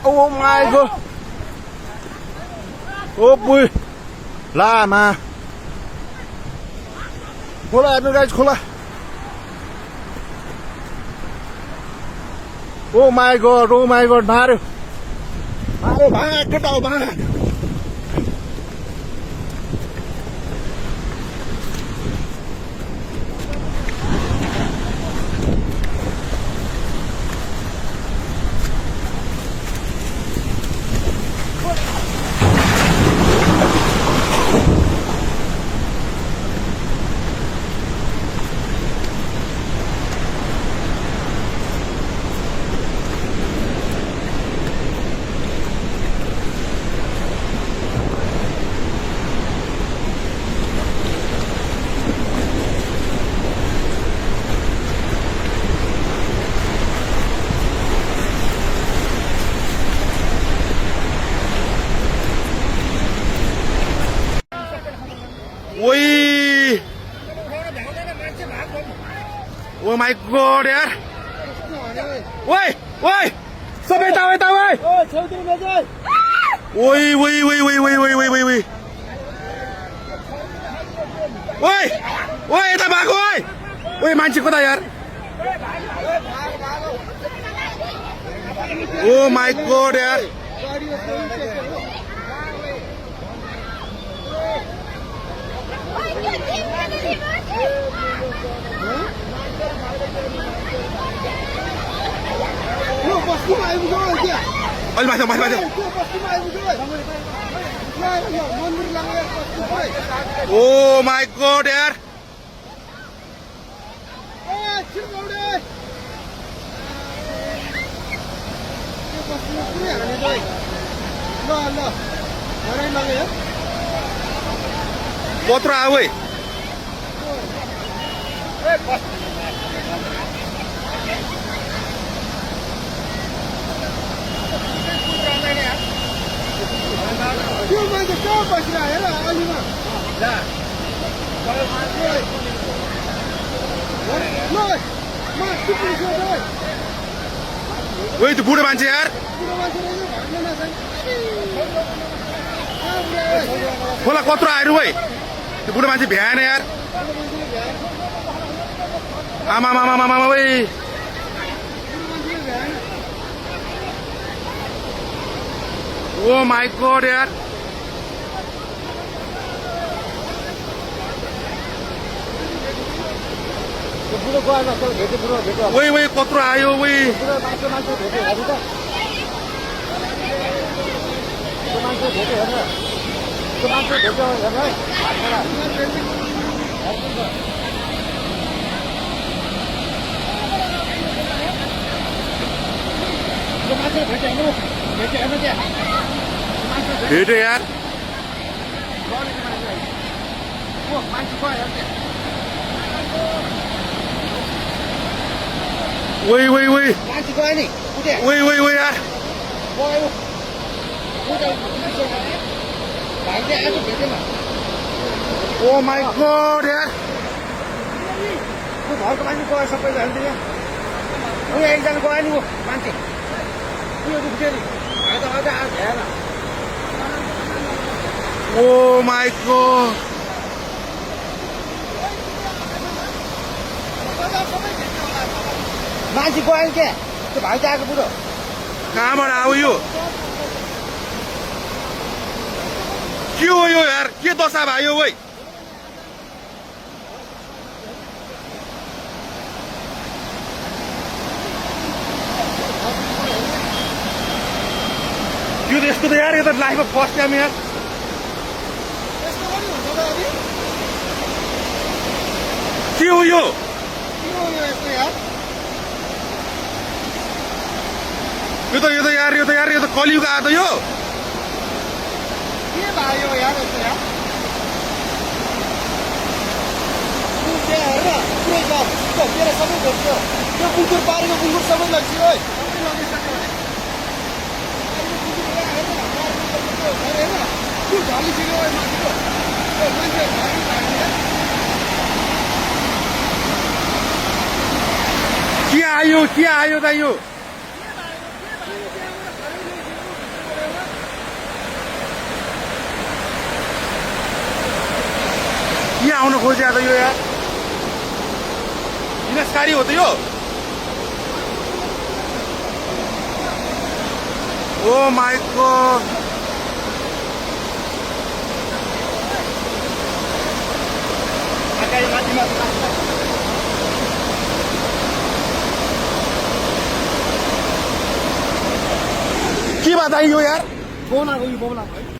Oh my god. Oh boy. Lama. खोला हेर्नु guys खोला ओ माय गॉड मार्यो भाग केटाउ भाग Oi! Oh my god यार! Oi! Oi! सब यता ओइ! ओइ! ओइ! ओइ यता भागो ओइ! ओइ मान्छे कता यार? Oh my god यार! Oh my god यार कत्रो आयो ओइ ओइ त्यो बुढो मान्छे यार खोला कत्रो आयो ओइ त्यो बुढो मान्छे भ्याएन यार आमा ओइ ओ माय गॉड यार ओइ कत्रो आयो ओइ भेट्यो यार ओइ यार ओ माय गॉड यार घरको मान्छे गयो सबैजना यहाँ एकजना गयो नि मान्छे ओ माय गॉड मान्छे गयो के त्यो भाइ त आएको बुढो कहाँबाट आयो यो के हो यो यार के दशा भयो ओइ यो त यस्तो त यार यो त लाइफमा फर्स्ट टाइम यार के हो यो यो त कलियुग आयो त यो के भयो यार यस्तो यार तेरो सबै भेट्यो त्यो कुकुर पारेको कुकुर सबै लग्यो ओइ के आयो त यो यहाँ आउन खोजेको यो यार विनाशकारी हो त यो ओ माई गॉड के बात आई यो यार फोन आएको यो फोन आएको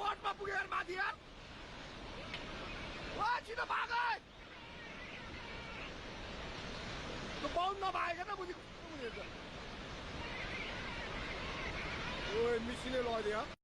रोडमा पुगेर माथि यार वा छिटो भाग त्यो बाउन्ड नभएको न बुझेको ओए मिसिने लगिदियो